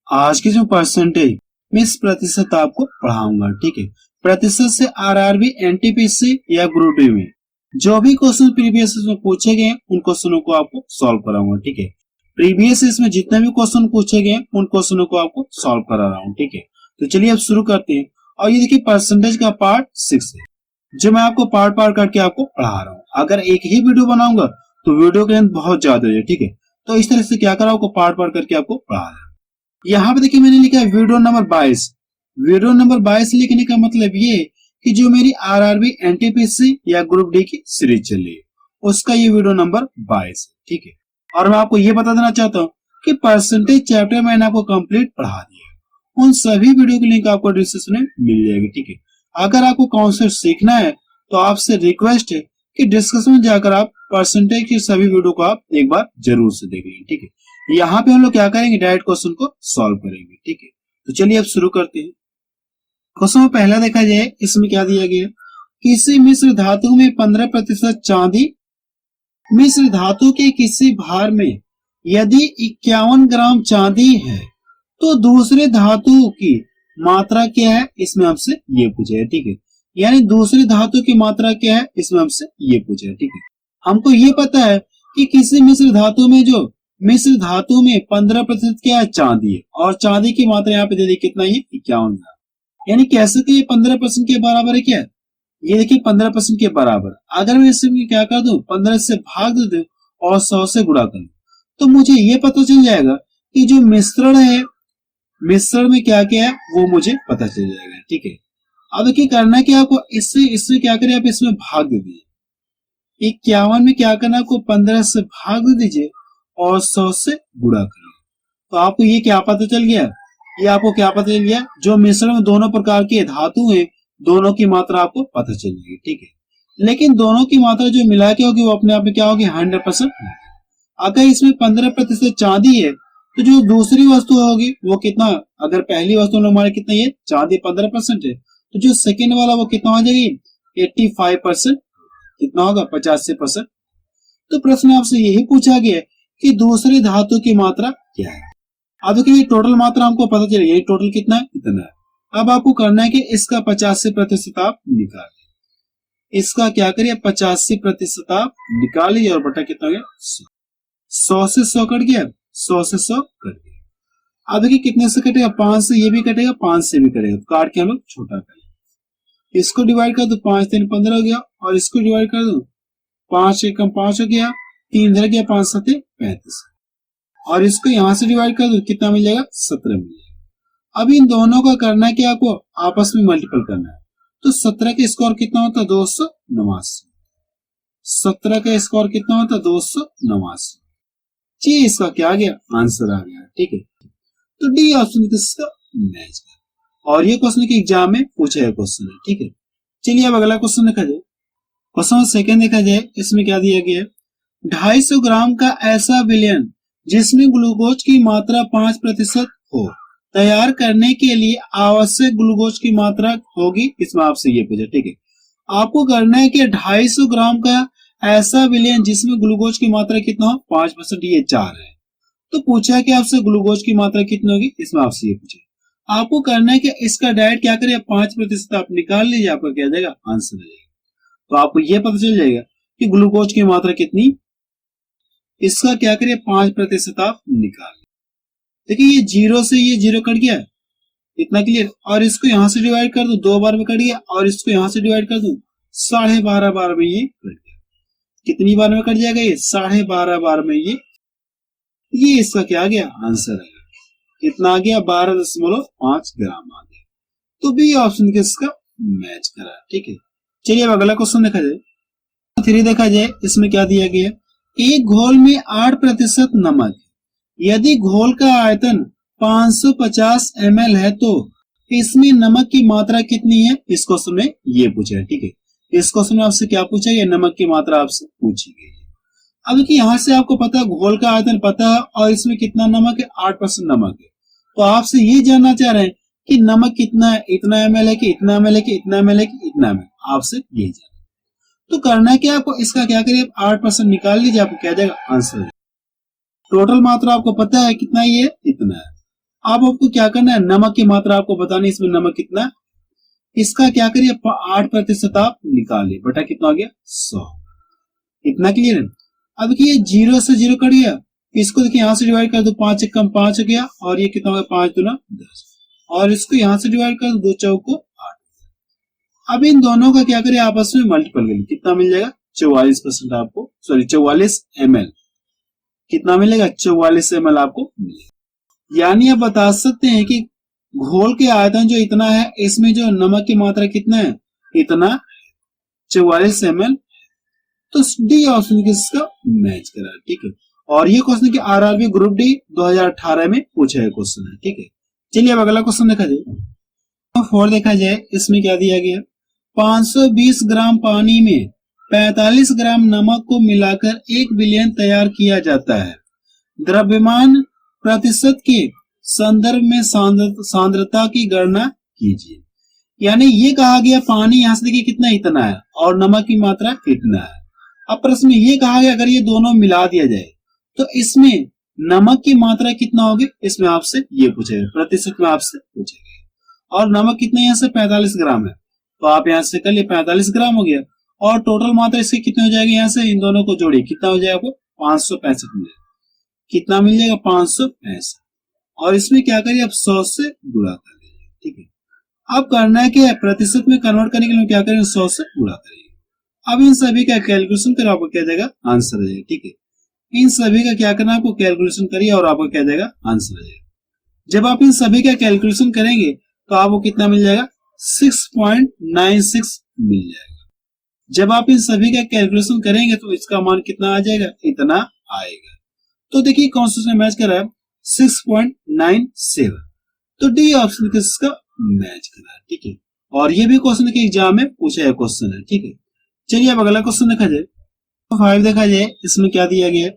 आज की जो परसेंटेज मैं इस प्रतिशत आपको पढ़ाऊंगा, ठीक है। प्रतिशत से आरआरबी, एनटीपीसी या ग्रुप डी में जो भी क्वेश्चन प्रीवियस में पूछे गए उन क्वेश्चनों को आपको सॉल्व कराऊंगा, ठीक है। प्रीवियस इसमें जितने भी क्वेश्चन पूछे गए उन क्वेश्चनों को आपको सॉल्व करा रहा हूँ, ठीक है। तो चलिए अब शुरू करते हैं। और ये देखिए परसेंटेज का पार्ट 6 है जो मैं आपको पार्ट पार्ट करके आपको पढ़ा रहा हूँ। अगर एक ही वीडियो बनाऊंगा तो वीडियो के लेंथ बहुत ज्यादा है, ठीक है। तो इस तरह से क्या करा आपको पार्ट पार्ट करके आपको पढ़ा रहा हूँ। यहाँ पे देखिए मैंने लिखा है वीडियो नंबर 22। वीडियो नंबर 22 लिखने का मतलब ये कि जो मेरी आरआरबी, एनटीपीसी या ग्रुप डी की सीरीज चल रही है उसका ये वीडियो नंबर 22 है, ठीक है। और मैं आपको ये बता देना चाहता हूँ कि परसेंटेज चैप्टर मैंने आपको कंप्लीट पढ़ा दिया है। उन सभी वीडियो की लिंक आपको डिस्क्रिप्शन में मिल जाएगी, ठीक है। अगर आपको कॉन्सेप्ट सीखना है तो आपसे रिक्वेस्ट है कि डिस्कशन में जाकर आप परसेंटेज की सभी वीडियो को आप एक बार जरूर से देख लें, ठीक है। यहाँ पे हम लोग क्या करेंगे, डायरेक्ट क्वेश्चन को सॉल्व करेंगे, ठीक है। तो चलिए अब शुरू करते हैं। क्वेश्चन में पहला देखा जाए, इसमें क्या दिया गया, किसी मिश्र धातु में 15% चांदी, मिश्र धातु के किसी भार में यदि 51 ग्राम चांदी है तो दूसरे धातु की मात्रा क्या है, इसमें हमसे ये पूछा है, ठीक है। यानी दूसरी धातु की मात्रा क्या है, इसमें हमसे ये पूछा है, ठीक है। हमको ये पता है कि किसी मिश्र धातु में जो मिश्र धातु में 15% क्या है, चांदी है। और चांदी की मात्रा यहाँ पे दे दी कितना, ये 51 ग्राम। यानी कैसे कि ये 15% के बराबर है, क्या ये देखिए 15% के बराबर। अगर मैं इसमें क्या कर दूं, 15 से भाग दे दूं और 100 से गुणा कर दूं तो मुझे ये पता चल जाएगा कि जो मिश्रण है, मिश्रण में क्या क्या है वो मुझे पता चल जाएगा, ठीक है। अब देखिए करना है कि आपको इससे क्या करें, आप इसमें भाग दे दीजिए। 51 में क्या करना है, आपको 15 से भाग दे दीजिए और 100 से गुणा करिए। तो आपको ये क्या पता चल गया, ये आपको क्या पता चल गया, जो मिश्रण में दोनों प्रकार के धातु है दोनों की मात्रा आपको पता चल जाएगी, ठीक है। लेकिन दोनों की मात्रा जो मिला के होगी वो अपने आप में क्या होगी, 100%। अगर इसमें 15% चांदी है तो जो दूसरी वस्तु होगी वो कितना, अगर पहली वस्तु हमारे कितना, ये चांदी 15% है तो जो सेकेंड वाला वो कितना हो जाएगी, 85%। कितना होगा, 85%। तो प्रश्न आपसे यही पूछा गया कि दूसरी धातु की मात्रा क्या है। अब देखिए टोटल मात्रा हमको पता चलेगी, ये टोटल कितना है, इतना है। अब आपको करना है कि इसका 85% आप निकालिए। इसका क्या करिए, 85% आप निकालिए और बटा कितना हो गया, 100 से 100 कट गया, 100 से 100 कट गया। अब देखिए कितने से कटेगा, 5 से ये भी कटेगा, 5 से भी कटेगा, तो काट के हम लोग छोटा करें। इसको डिवाइड कर दो, 5 3 15 हो गया, और इसको डिवाइड कर दो, 5 एकम 5 हो गया, 3 इधर गया, 5 7 35, और इसको यहां से डिवाइड कर दो, कितना मिल जाएगा, 17 मिल जाएगा। अब इन दोनों का करना है कि आपको आपस में मल्टीपल करना है। तो 17 का स्क्वायर कितना होता है, 289। 17 का स्क्वायर कितना होता है, 289। जी इसका क्या आ गया, आंसर आ गया, ठीक है। तो डी ऑप्शन इसका मैच है, और ये क्वेश्चन के एग्जाम में पूछा है क्वेश्चन है, ठीक है। चलिए अब अगला क्वेश्चन देखा जाए। क्वेश्चन सेकंड देखा जाए, इसमें क्या दिया गया है, 250 ग्राम का ऐसा विलयन जिसमें ग्लूकोज की मात्रा 5% हो, तैयार करने के लिए आवश्यक ग्लूकोज की मात्रा होगी, इसमें आपसे ये पूछा, ठीक है। आपको करना है कि 250 ग्राम का ऐसा विलयन जिसमें ग्लूकोज की मात्रा कितना हो, 5%, ये 4 है। तो पूछा है कि आपसे ग्लूकोज की मात्रा कितनी होगी, इसमें आपसे ये पूछा। आपको करना है कि इसका डायरेक्ट क्या करिए, 5% आप निकाल लीजिए, आपका क्या जाएगा, आंसर आ जाएगा। तो आपको ये पता चल जाएगा कि ग्लूकोज की मात्रा कितनी, इसका क्या करिए 5% आप निकाल। देखिए ये 0 से ये 0 कट गया, इतना क्लियर। और इसको यहां से डिवाइड कर दो, 2 बार में कट गया, और इसको यहां से डिवाइड कर दो, 12.5 बार में ये कट गया। कितनी बार में कट जाएगा, ये 12.5 बार में ये इसका क्या आ गया, आंसर आ गया। कितना आ गया, 12.5 ग्राम आ गया। तो बी ऑप्शन के इसका मैच करा, ठीक है। चलिए अब अगला क्वेश्चन देखा जाए। 3 देखा जाए, इसमें क्या दिया गया, एक घोल में 8% नमक, यदि घोल का आयतन 550 ml है तो इसमें नमक की मात्रा कितनी है, इस क्वेश्चन में ये पूछा है, ठीक है। इस क्वेश्चन में आपसे क्या पूछा है, नमक की मात्रा आपसे पूछी गई है। अब देखिए यहां से आपको पता है घोल का आयतन पता है, और इसमें कितना नमक है, 8% नमक है। तो आपसे ये जानना चाह रहे हैं कि नमक कितना है, इतना ml है कि इतना ml है कि इतना ml है कि इतना ml, आपसे यही जानना। तो करना है कि आपको इसका क्या करिए, 8% निकाल लीजिए, आपको क्या जाएगा, आंसर। टोटल मात्रा आपको पता है कितना, ये इतना है। अब आपको क्या करना है, नमक की मात्रा आपको बतानी है, इसमें नमक कितना है, इसका क्या करिए 8% आप निकालिए, बटा कितना हो गया 100। इतना क्लियर है। अब देखिए 0 से 0 कट गया, इसको देखिए यहां से डिवाइड कर दो, 5 एक कम 5 हो गया, और ये कितना हो गया 5 दूना 10, और इसको यहां से डिवाइड कर दो, 2 चौको 8। अब इन दोनों का क्या करिए आपस में मल्टीपल करिए, कितना मिल जाएगा 44% आपको, सॉरी 44 ml, कितना मिलेगा 44 ml आपको मिलेगा। यानी आप बता सकते हैं कि घोल के आयतन जो इतना है, इसमें जो नमक की मात्रा कितना है, इतना 44 ml। तो डी ऑप्शन किसका मैच करा, ठीक है। और ये क्वेश्चन की आरआरबी ग्रुप डी 2018 में पूछा है क्वेश्चन है, ठीक है। चलिए अब अगला क्वेश्चन देखा जाए, तो 4 देखा जाए, इसमें क्या दिया गया, 520 ग्राम पानी में 45 ग्राम नमक को मिलाकर 1 विलयन तैयार किया जाता है। द्रव्यमान प्रतिशत के संदर्भ में सांद्रता की गणना कीजिए। यानी ये कहा गया पानी यहां से देखिए कितना, इतना है, और नमक की मात्रा इतना है। अब प्रश्न में ये कहा गया अगर ये दोनों मिला दिया जाए तो इसमें नमक की मात्रा कितना होगी, इसमें आपसे ये पूछेगा, प्रतिशत में आपसे पूछेगा। और नमक कितना यहाँ से 45 ग्राम है, तो आप यहाँ से कर लिए 45 ग्राम हो गया, और टोटल मात्रा इसकी कितनी हो जाएगी, यहाँ से इन दोनों को जोड़िए, कितना हो जाएगा आपको 565 मिलेगा, कितना मिल जाएगा 565। और इसमें क्या करिए आप 100 से गुणा कर लीजिए, ठीक है। अब करना है क्या, प्रतिशत में कन्वर्ट करने के लिए क्या करेंगे, 100 से गुणा करेंगे। अब इन सभी का कैलकुलेशन करो, आपको क्या देगा आंसर आ जाएगा, ठीक है। इन सभी का क्या करना है, आपको कैलकुलेशन करिए और आपको क्या देगा आंसर आ जाएगा। जब आप इन सभी का कैलकुलेशन करेंगे तो आपको कितना मिल जाएगा 6.96 मिल जाएगा। जब आप इन सभी का कैलकुलेशन करेंगे तो इसका मान कितना आ जाएगा, इतना आएगा। तो देखिए कौन सा मैच कर रहा है 6.97, तो डी ऑप्शन किसका मैच कर रहा है, ठीक है। और ये भी क्वेश्चन के एग्जाम में पूछा है क्वेश्चन है, ठीक है। चलिए अब अगला क्वेश्चन देखा जाए, 5 देखा जाए, इसमें क्या दिया गया,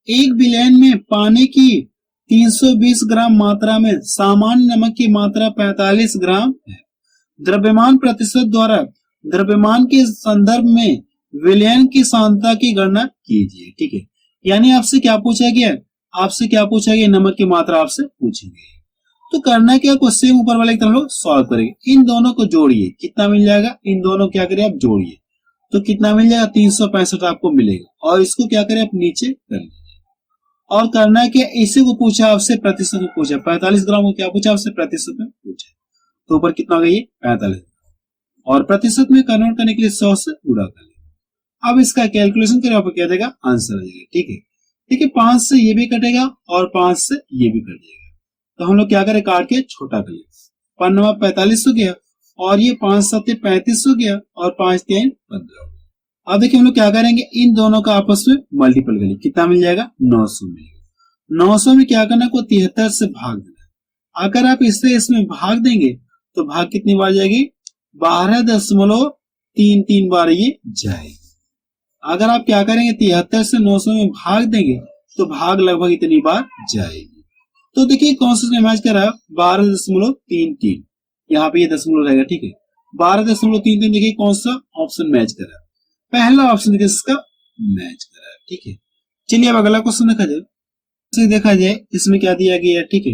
1 विलयन में पानी की 320 ग्राम मात्रा में सामान्य नमक की मात्रा 45 ग्राम है। द्रव्यमान प्रतिशत द्वारा द्रव्यमान के संदर्भ में विलयन की सांद्रता की गणना कीजिए, ठीक है। यानी आपसे क्या पूछा गया, आपसे क्या पूछा गया, नमक की मात्रा आपसे पूछी गई। तो करना क्या, क्वेश्चन ऊपर वाले की तरफ लोग सॉल्व करेंगे, इन दोनों को जोड़िए, कितना मिल जाएगा, इन दोनों क्या करिए आप जोड़िए, तो कितना मिल जाएगा 365 आपको मिलेगा, और इसको क्या करें आप नीचे कर लीजिए। और करना है क्या, इसी को पूछा आपसे प्रतिशत में पूछा, 45 ग्राम को क्या पूछा आपसे प्रतिशत में पूछा, तो ऊपर कितना हो गया ये 45, और प्रतिशत में कन्वर्ट करने के लिए 100 से गुणा कर लिया। अब इसका कैलकुलेशन करें, आपको क्या देगा आंसर आ जाएगा, ठीक है। देखिए 5 से ये भी कटेगा और 5 से ये भी कट जाएगा, तो हम लोग क्या करें काट के छोटा कर लें, 45 हो गया, और ये 5 7 35 हो गया, और 5 3 15। अब देखिए हम लोग क्या करेंगे, इन दोनों का आपस में मल्टीपल करेंगे, कितना मिल जाएगा 900 मिलेगा। 900 में क्या करना को 73 से भाग देना। अगर आप इससे इसमें भाग देंगे तो भाग कितनी बार जाएगी, 12.33 बार ये जाएगी। अगर आप क्या करेंगे 73 से 900 में भाग देंगे तो भाग लगभग इतनी बार जाएगी। तो देखिए कौन सा मैच कर रहा है 12.33, यहाँ पे ये दशमलव रहेगा, ठीक है। 12.33 देखिए कौन सा ऑप्शन मैच कर रहा है, पहला ऑप्शन देखिए इसका मैच कर रहा है, ठीक है। चलिए अब अगला क्वेश्चन देखा जाए, इसमें क्या दिया गया है, ठीक है।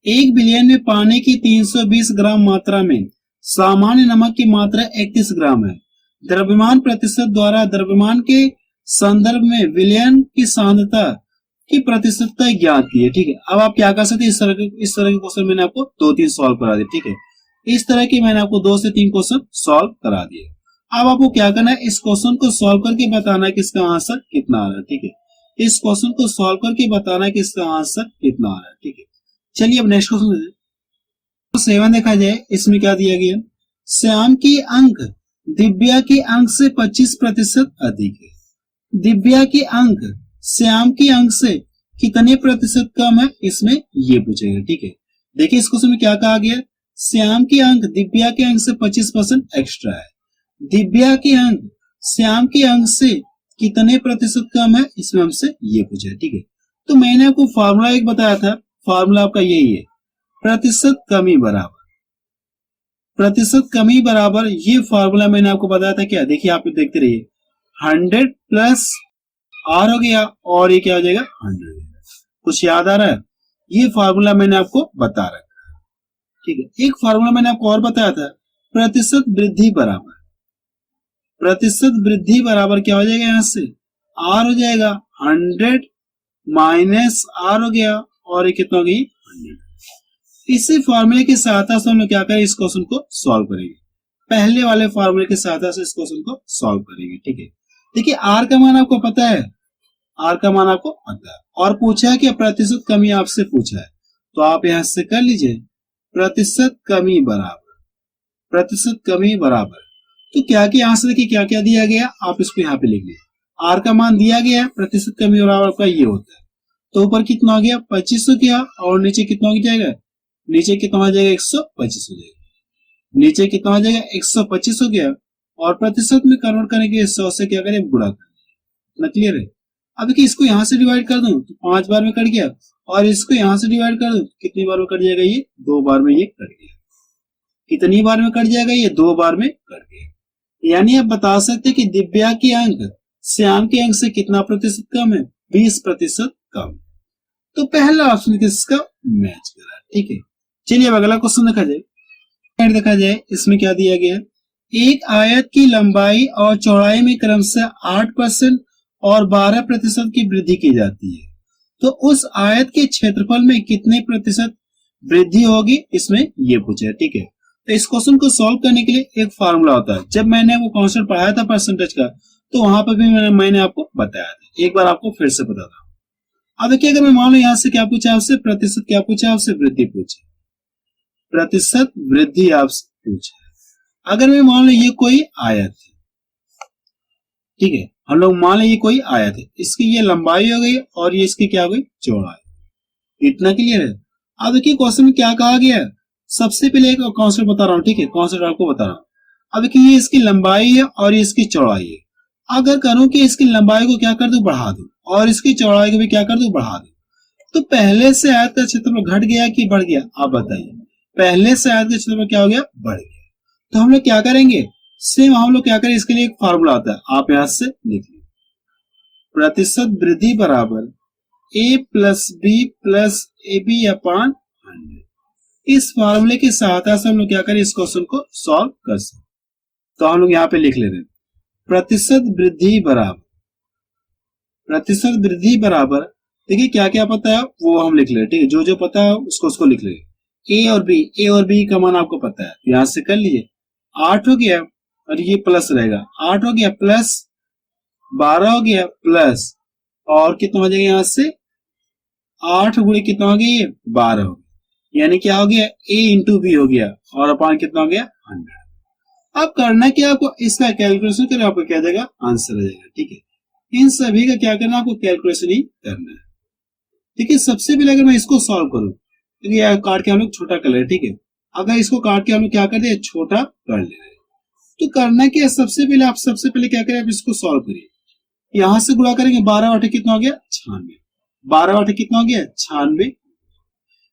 1 विलयन में पानी की 320 ग्राम मात्रा में सामान्य नमक की मात्रा 31 ग्राम है। द्रव्यमान प्रतिशत द्वारा द्रव्यमान के संदर्भ में विलयन की सांद्रता की प्रतिशतता ज्ञात की है, ठीक है। अब आप क्या कर सकते हैं, इस तरह के क्वेश्चन मैंने आपको 2-3 सॉल्व करा दिए, ठीक है। इस तरह के मैंने आपको 2 से 3 क्वेश्चन सॉल्व करा दिए। अब आपको क्या करना है, इस क्वेश्चन को सॉल्व करके बताना है कि इसका आंसर कितना आ रहा है, ठीक है। इस क्वेश्चन को सॉल्व करके बताना है कि इसका आंसर कितना आ रहा है, ठीक है। चलिए अब नेक्स्ट क्वेश्चन 7 देखा जाए, इसमें क्या दिया गया, श्याम की अंक दिव्या के अंक से 25% अधिक है। दिव्या के अंक श्याम के अंक से कितने प्रतिशत कम है, इसमें ये पूछेगा, ठीक है। देखिए इस क्वेश्चन में क्या कहा गया, श्याम के अंक दिव्या के अंक से 25% एक्स्ट्रा है। दिव्या के अंक श्याम के अंक से कितने प्रतिशत कम है, इसमें हमसे ये पूछा है, ठीक है। तो मैंने आपको फॉर्मूला एक बताया था, फॉर्मूला आपका यही है, प्रतिशत कमी बराबर प्रतिशत कमी बराबर, ये फॉर्मूला मैंने आपको बताया था क्या, देखिए आप देखते रहिए, 100 प्लस आर हो गया और ये क्या हो जाएगा 100। कुछ याद आ रहा है, ये फार्मूला मैंने आपको बता रखा है, ठीक है। एक फार्मूला मैंने आपको और बताया था, प्रतिशत वृद्धि बराबर, प्रतिशत वृद्धि बराबर क्या हो जाएगा, यहां से आर हो जाएगा 100 माइनस आर हो गया, और ये कितना हो गई 100। इसी फार्मूले की सहायता से हम लोग क्या करें, इस क्वेश्चन को सॉल्व करेंगे। पहले वाले फार्मूले की सहायता से इस क्वेश्चन को सॉल्व करेंगे, ठीक है। देखिए आर का मान आपको पता है, आर का मान आपको पता है, और पूछा है कि प्रतिशत कमी आपसे पूछा है, तो आप यहां से कर लीजिए प्रतिशत कमी बराबर, प्रतिशत कमी बराबर, तो क्या कि यहां से देखिए क्या क्या दिया गया, आप इसको यहाँ पे लिख लीजिए। आर का मान दिया गया है, प्रतिशत कमी बराबर आपका ये होता है, तो ऊपर कितना हो गया 2500 किया, और नीचे कितना हो जाएगा, नीचे कितना हो जाएगा 125 हो जाएगा, नीचे कितना हो जाएगा 125 हो गया, और प्रतिशत में कन्वर्ट करने के लिए 100 से क्या करें गुणा करें, क्लियर है। अब देखिए इसको यहां से डिवाइड कर दूं तो 5 बार में कट गया, और इसको यहां से डिवाइड कर दूं कितनी बार में कट जाएगा, ये 2 बार में ये कट गया। कितनी बार में कट जाएगा, ये 2 बार में कट गया। यानी आप बता सकते कि दिव्या के अंक श्याम के अंक से कितना प्रतिशत कम है, 20% कम। तो पहला ऑप्शन किसका मैच करा, ठीक है। चलिए अब अगला क्वेश्चन देखा जाए इसमें क्या दिया गया है, एक आयत की लंबाई और चौड़ाई में क्रमशः 8% और 12% की वृद्धि की जाती है, तो उस आयत के क्षेत्रफल में कितने प्रतिशत वृद्धि होगी, इसमें ये पूछा है, ठीक है। तो इस क्वेश्चन को सॉल्व करने के लिए एक फार्मूला होता है, जब मैंने वो कॉन्सेप्ट पढ़ाया था परसेंटेज का, तो वहां पर भी मैंने आपको बताया था, एक बार आपको फिर से बता दूं। अब देखिए अगर मैं मान लो यहां से क्या पूछा आपसे, प्रतिशत क्या पूछा आपसे, वृद्धि पूछी, प्रतिशत वृद्धि आपसे पूछा। अगर मैं मान लो ये कोई आयत है, ठीक है, हम लोग मान लो ये कोई आयत है, इसकी ये लंबाई हो गई और ये इसकी क्या हो गई चौड़ाई, इतना क्लियर है। अब देखिए क्वेश्चन में क्या कहा गया है, सबसे पहले एक कॉन्सेप्ट बता रहा हूं, ठीक है, कॉन्सेप्ट आपको बता रहा हूं। अब देखिए ये इसकी लंबाई है और ये इसकी चौड़ाई है, अगर करूं कि इसकी लंबाई को क्या कर दूं, बढ़ा दूं, और इसकी चौड़ाई को भी क्या कर दूं, बढ़ा दूं, तो पहले से आयत का क्षेत्रफल घट गया कि बढ़ गया, आप बताइए। पहले से आयत का क्षेत्रफल क्या हो गया, बढ़ गया। तो हम लोग क्या करेंगे, सेम हम लोग क्या करें, इसके लिए एक फार्मूला आता है, आप यहां से लिख लीजिए, प्रतिशत वृद्धि बराबर a plus B plus A B upon 100। इस फार्मूले की सहायता से हम लोग क्या करें, इस क्वेश्चन को सॉल्व कर सकते। तो हम लोग यहाँ पे लिख ले रहे हैं प्रतिशत वृद्धि बराबर, प्रतिशत वृद्धि बराबर, देखिए क्या क्या पता है वो हम लिख ले, ठीक है, जो जो पता है उसको लिख ले। ए और बी का मान आपको पता है, यहां से कर लीजिए, 8 हो गया और ये प्लस रहेगा, 8 हो गया प्लस 12 हो गया प्लस, और कितना हो जाएगा यहां से 8 गुणे कितना हो गया, ये 12 हो गया, यानी क्या हो गया a इंटू बी हो गया, और अपान कितना हो गया 100। अब करना क्या, आपको इसका कैलकुलेशन करें, आपको क्या जाएगा आंसर आ जाएगा, ठीक है। इन सभी का क्या करना, आपको कैलकुलेशन ही करना है, ठीक है। सबसे पहले अगर मैं इसको सॉल्व करूं, तो ये काट के हम लोग छोटा कर ले, ठीक है। अगर इसको काट के हम लोग क्या कर दे, छोटा कर ले रहे, तो करना क्या, सबसे पहले क्या करें, आप इसको सॉल्व करिए, यहां से गुणा करेंगे, 12 बटे कितना हो गया 96, 12 बटे कितना हो गया 96।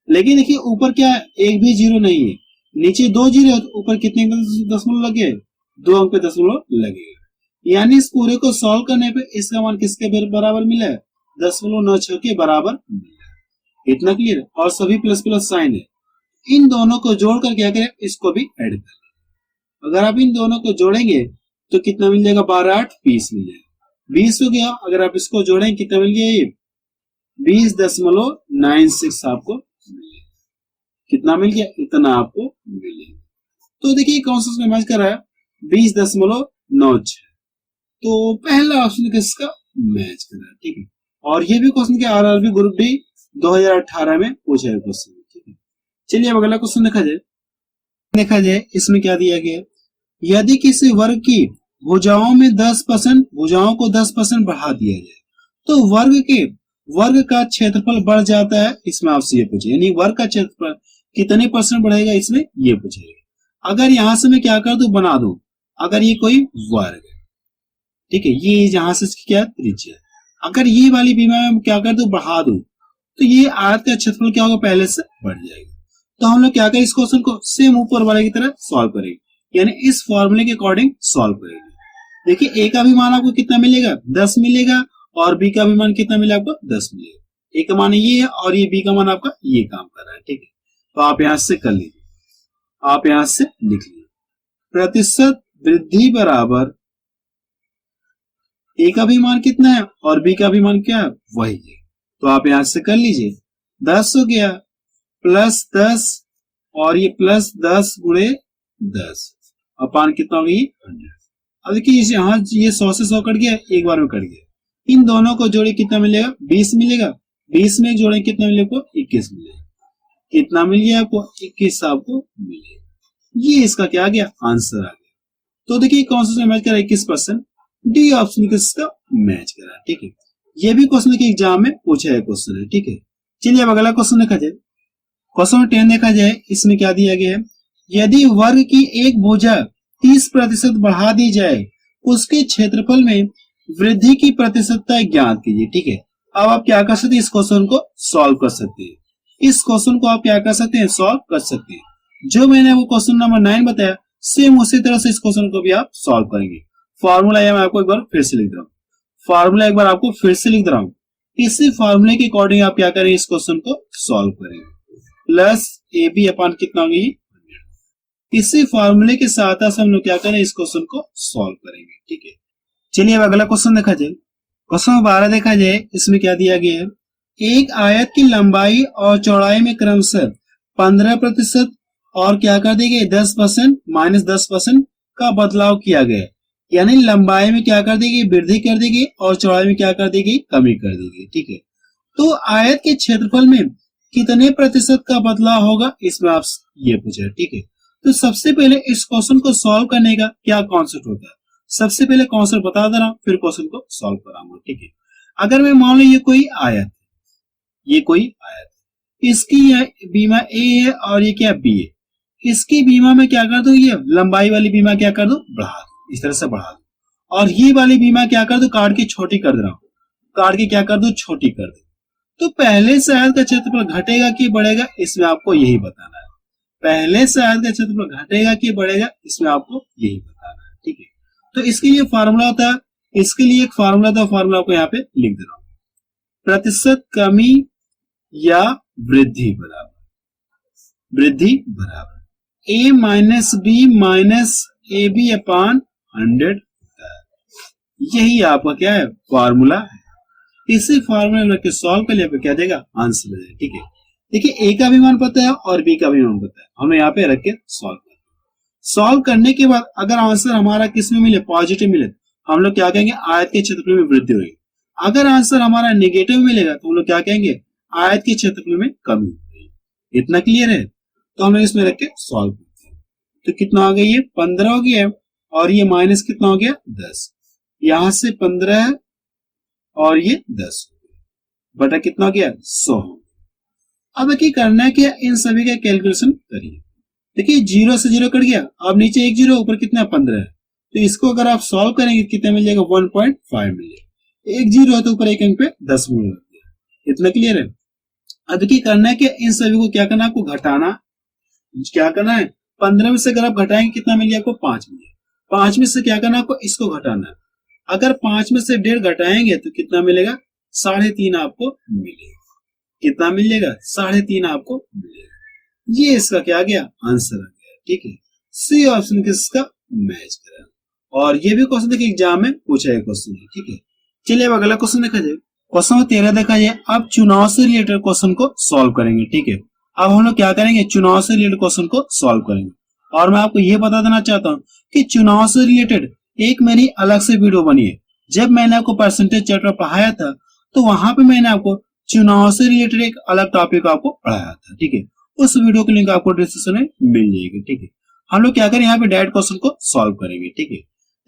लेकिन देखिए ऊपर क्या है, एक भी जीरो नहीं है, नीचे 2 जीरो है, तो ऊपर कितने दशमलव लगे, 2 अंक पे दशमलव लगेगा, यानी इस पूरे को सॉल्व करने पे इसका मान किसके बराबर मिला है, 0.96 के बराबर मिला है, इतना क्लियर है। और सभी प्लस प्लस साइन है, इन दोनों को जोड़कर क्या करें, इसको भी ऐड कर लें। अगर आप इन दोनों को जोड़ेंगे तो कितना मिल जाएगा, 12 8 20 मिल जाएगा, 20 हो गया। अगर आप इसको जोड़ें कितना मिल गया, ये 20.96 आपको मिलेगा, कितना मिल गया, इतना आपको मिलेगा। तो देखिए कौन सा मैच कर रहा है, 20.96, तो पहला ऑप्शन किसका मैच कर रहा है, ठीक है। और ये भी क्वेश्चन के आरआरबी ग्रुप डी 2018 में पूछा है क्वेश्चन, ठीक है। चलिए अब अगला क्वेश्चन देखा जाए इसमें क्या दिया गया, यदि किसी वर्ग की भुजाओं में 10%, भुजाओं को 10% बढ़ा दिया जाए, तो वर्ग का क्षेत्रफल बढ़ जाता है, इसमें आपसे ये पूछे, यानी वर्ग का क्षेत्रफल कितने % बढ़ेगा, इसमें ये पूछेगा। अगर यहां से मैं क्या कर दूं, बना दूं, अगर ये कोई वर्ग है, ठीक है, ये यहां से क्या त्रिज्या, अगर ये वाली बीमा में क्या कर दूं, बढ़ा दूं, तो ये आयत का क्षेत्रफल क्या होगा, पहले से बढ़ जाएगा। तो हम लोग क्या करें, इस क्वेश्चन को सेम ऊपर वाले की तरह सॉल्व करेंगे, यानी इस फॉर्मूले के अकॉर्डिंग सॉल्व करेंगे। देखिए ए का भी मान आपको कितना मिलेगा, 10 मिलेगा, और बी का भी मान कितना मिलेगा आपको 10 मिलेगा, ए का मान ये है और ये बी का मान आपका ये काम कर रहा है, ठीक है। तो आप यहां से कर लीजिए, आप यहां से लिख लीजिए प्रतिशत वृद्धि बराबर ए का भी मान कितना है और बी का भी मान क्या है, वही है। तो आप यहां से कर लीजिए 10 हो गया प्लस 10 और ये प्लस 10 गुणे 10 अपान कितना हो गई 100। अब देखिए यहाँ ये 100 से 100 कट गया, एक बार में कट गया। इन दोनों को जोड़े कितना मिलेगा 20 मिलेगा, 20 में जोड़े कितना मिलेगा आपको 21 मिलेगा। कितना मिल गया आपको 21 आपको मिलेगा। ये इसका क्या आ गया आंसर आ गया। तो देखिए कौन सा मैच कर रहा है 21%, डी ऑप्शन किसका मैच कर रहा है, ठीक है। ये भी क्वेश्चन के एग्जाम में पूछा है क्वेश्चन है, ठीक है। चलिए अब अगला क्वेश्चन देखा जाए। क्वेश्चन 10 देखा जाए, इसमें क्या दिया गया है, यदि वर्ग की एक भुजा 30% बढ़ा दी जाए उसके क्षेत्रफल में वृद्धि की प्रतिशतता ज्ञात कीजिए, ठीक है। अब आप क्या कर सकते हैं, इस क्वेश्चन को सॉल्व कर सकते हैं। इस क्वेश्चन को आप क्या कर सकते हैं, सॉल्व कर सकते हैं। जो मैंने वो क्वेश्चन नंबर 9 बताया सेम उसी तरह से इस क्वेश्चन को भी आप सॉल्व करेंगे। फॉर्मूला मैं आपको एक बार फिर से लिख रहा हूँ, फॉर्मूला एक बार आपको फिर से लिख रहा हूँ। इसी फॉर्मूले के अकॉर्डिंग आप क्या करेंगे, इस क्वेश्चन को सॉल्व करेंगे। प्लस ए बी अपान कितना होगी 100। इसी फॉर्मूले के साथ हम लोग क्या करें, इस क्वेश्चन को सॉल्व करेंगे, ठीक है। चलिए अब अगला क्वेश्चन देखा जाए। क्वेश्चन 12 देखा जाए, इसमें क्या दिया गया है, एक आयत की लंबाई और चौड़ाई में क्रमशः 15% और क्या कर दी गई 10% माइनस 10% का बदलाव किया गया। यानी लंबाई में क्या कर दी गई वृद्धि कर दी गई और चौड़ाई में क्या कर दी गई कमी कर दी गई, ठीक है। तो आयत के क्षेत्रफल में कितने प्रतिशत का बदलाव होगा, इसमें आप ये पूछे, ठीक है। तो सबसे पहले इस क्वेश्चन को सॉल्व करने का क्या कॉन्सेप्ट होता है, सबसे पहले कॉन्सेप्ट बता दे रहा हूं फिर क्वेश्चन को सॉल्व कराऊंगा, ठीक है। अगर मैं मान लो ये कोई आयत, ये कोई आयत, इसकी बीमा ए है और ये क्या बी है, इसकी बीमा में क्या कर दो, ये लंबाई वाली बीमा क्या कर दो बढ़ा दो, इस तरह से बढ़ा दो। और ये वाली बीमा क्या कर दो काट के छोटी कर दे रहा हूं, काट के क्या कर दो छोटी कर दो। तो पहले से आयत का क्षेत्रफल घटेगा कि बढ़ेगा, इसमें आपको यही बताना है। पहले से आयत का क्षेत्रफल घटेगा कि बढ़ेगा, इसमें आपको यही बताना है, ठीक है। तो इसके लिए फार्मूला था, इसके लिए एक फार्मूला था, फार्मूला को यहाँ पे लिख दे रहा हूं। प्रतिशत कमी या वृद्धि बराबर A minus B minus A B upon 100 होता है। यही आपका क्या है फार्मूला है। इसी फार्मूला में रख के सॉल्व कर लिया, क्या देगा आंसर देगा, ठीक है। देखिए ए का भी मान पता है और बी का भी मान पता है, हमें यहाँ पे रख के सॉल्व करना। सॉल्व करने के बाद अगर आंसर हमारा किस में मिले पॉजिटिव मिले, हम लोग क्या कहेंगे आयत के क्षेत्रफल में वृद्धि हुई। अगर आंसर हमारा नेगेटिव मिलेगा तो हम लोग क्या कहेंगे आयत के क्षेत्रफल में कमी हुई। इतना क्लियर है, तो हम लोग इसमें रख के सॉल्व करते हैं। तो कितना हो गया, ये 15 हो गया और ये माइनस कितना हो गया 10, यहां से 15 है और ये 10 हो गया बटा कितना हो गया 100। अब क्या करना है, क्या इन सभी का कैलकुलेशन करिए। देखिए 0 से 0 कट गया, अब नीचे एक 0 ऊपर कितना 15 है, तो इसको अगर आप सॉल्व करेंगे कितना मिल जाएगा 1.5 मिलेगा। एक 0 है तो ऊपर एक अंक पे 10 गुना लग गया। इतना क्लियर है। अब देखिए करना है कि इन सभी को क्या करना है, आपको घटाना। क्या करना है 15 में से अगर आप घटाएंगे कितना मिल गया आपको 5 मिलेगा। 5 में से क्या करना है आपको इसको घटाना है। अगर 5 में से 1.5 घटाएंगे तो कितना मिलेगा 3.5 आपको मिलेगा। कितना मिलेगा 3.5 आपको मिलेगा। ये इसका क्या आ गया आंसर आ गया, ठीक है। सी ऑप्शन किसका मैच करा। और ये भी क्वेश्चन देखिए एग्जाम में पूछा है क्वेश्चन, ठीक है। चलिए अब अगला क्वेश्चन देखा जाए। क्वेश्चन 13 देखा जाए। अब चुनाव से रिलेटेड क्वेश्चन को सॉल्व करेंगे, ठीक है। अब हम लोग क्या करेंगे चुनाव से रिलेटेड क्वेश्चन को सॉल्व करेंगे। और मैं आपको ये बता देना चाहता हूँ कि चुनाव से रिलेटेड एक मेरी अलग से वीडियो बनी है। जब मैंने आपको परसेंटेज चैप्टर पढ़ाया था तो वहां पे मैंने आपको चुनाव से रिलेटेड एक अलग टॉपिक आपको पढ़ाया था, ठीक है। उस वीडियो की लिंक आपको डिस्क्रिप्शन में मिल जाएगी, ठीक है। हम लोग क्या करें यहाँ पे डायरेक्ट क्वेश्चन को सॉल्व करेंगे, ठीक है।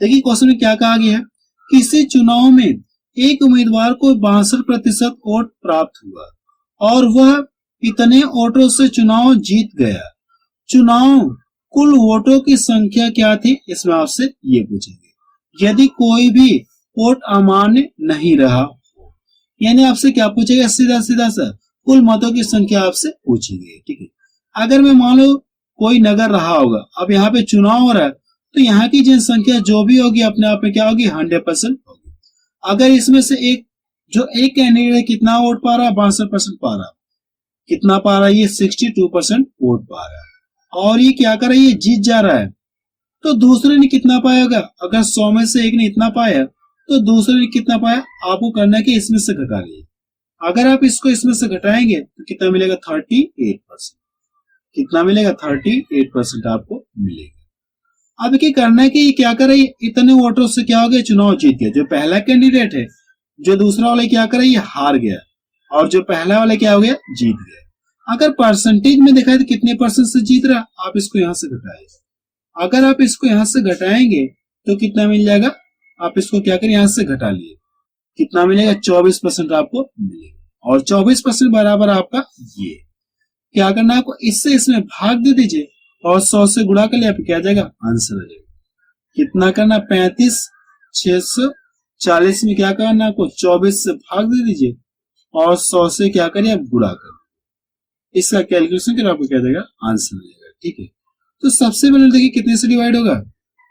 देखिए क्वेश्चन में क्या कहा गया है, किसी चुनाव में एक उम्मीदवार को 62% वोट प्राप्त हुआ और वह इतने वोटों से चुनाव जीत गया। चुनाव कुल वोटों की संख्या क्या थी, इसमें आपसे ये पूछेंगे। यदि कोई भी वोट अमान्य नहीं रहा, यानी आपसे क्या पूछेगा सीधा सीधा सा कुल मतों की संख्या आपसे पूछेंगे, ठीक है। अगर मैं मान लो कोई नगर रहा होगा, अब यहाँ पे चुनाव हो रहा है तो यहाँ की जनसंख्या जो भी होगी अपने आप में क्या होगी 100% होगी। अगर इसमें से एक जो एक कैंडिडेट है कितना वोट पा रहा है, 62% पा रहा है। कितना पा रहा है ये, 62% वोट पा रहा है। और ये क्या कर रहा है, ये जीत जा रहा है। तो दूसरे ने कितना पाया होगा, अगर 100 में से एक ने इतना पाया तो दूसरे ने कितना पाया, आपको करना है कि इसमें से घटा लीजिए। अगर आप इसको इसमें से घटाएंगे तो कितना मिलेगा, 38%। कितना मिलेगा, 38% आपको मिलेगा। अब क्या करना है कि ये क्या करे, इतने वोटों से क्या हो गया, चुनाव जीत गया। जो पहला कैंडिडेट है, जो दूसरा वाला क्या करे, ये हार गया, और जो पहला वाला क्या हो गया, जीत गया। अगर परसेंटेज में देखा है तो कितने परसेंट से जीत रहा, आप इसको यहां से घटाए। अगर आप इसको यहां से घटाएंगे तो कितना मिल जाएगा, आप इसको क्या करें, यहां से घटा लिए, कितना मिलेगा, 24% आपको मिलेगा। और 24% बराबर आपका ये, क्या करना है आपको, इससे इसमें भाग दे दीजिए और 100 से गुणा कर लिया, क्या जाएगा, आंसर आ जाएगा। कितना करना, 35 640 में क्या करना आपको, 24 से भाग दे दीजिए और 100 से क्या करिए, आप गुणा कर, इसका कैलकुलेशन कर आपको क्या देगा, आंसर मिलेगा। ठीक है, तो सबसे पहले देखिए कितने से डिवाइड होगा,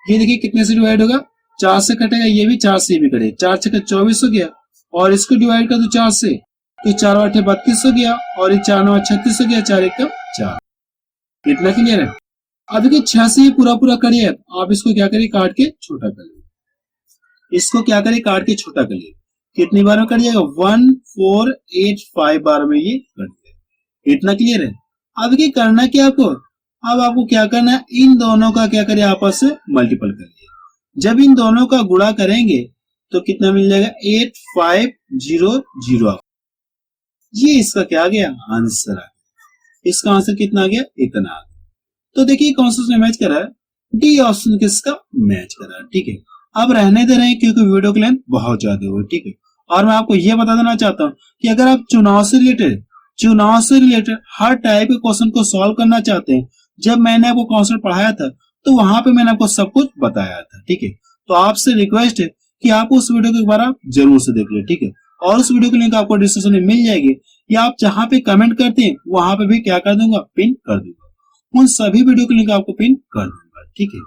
ये देखिए कितने से डिवाइड होगा, 4 से कटेगा, ये भी 4 से भी कटेगा, 4 से 24 हो गया, और इसको डिवाइड कर दो 4 से, तो 4 8 32 हो गया, और ये 4 9 36 हो गया, 4 1 4। कितना क्लियर है। अब देखिए 6 से ये पूरा पूरा करिए, आप इसको क्या करिए, काट के छोटा कर लीजिए। इसको क्या करिए, काट के छोटा कर लीजिए। कितनी बार में कट जाएगा, 1 4 8 5 बार में ये कट जाएगा। इतना क्लियर है। अब ये करना क्या आपको, अब आपको क्या करना है, इन दोनों का क्या करिए, आपस में मल्टीपल करिए। जब इन दोनों का गुणा करेंगे तो कितना मिल जाएगा, 8500। ये इसका क्या आ गया, आंसर आ गया। इसका आंसर कितना आ गया, इतना आ गया। तो देखिए कौन सा उसने मैच करा है, डी ऑप्शन किसका मैच करा है। ठीक है, अब रहने दे रहे हैं क्योंकि वीडियो की लेंथ बहुत ज्यादा हुई। ठीक है, और मैं आपको यह बता देना चाहता हूं कि अगर आप चुनाव से रिलेटेड हर टाइप के क्वेश्चन को सॉल्व करना चाहते हैं, जब मैंने आपको कॉन्सेप्ट पढ़ाया था तो वहां पे मैंने आपको सब कुछ बताया था। ठीक है, तो आपसे रिक्वेस्ट है कि आप उस वीडियो को एक बार आप जरूर से देख ले। ठीक है, और उस वीडियो की लिंक आपको डिस्क्रिप्शन में मिल जाएगी, या आप जहां पे कमेंट करते हैं वहां पे भी क्या कर दूंगा, पिन कर दूंगा। उन सभी वीडियो की लिंक आपको पिन कर दूंगा। ठीक है।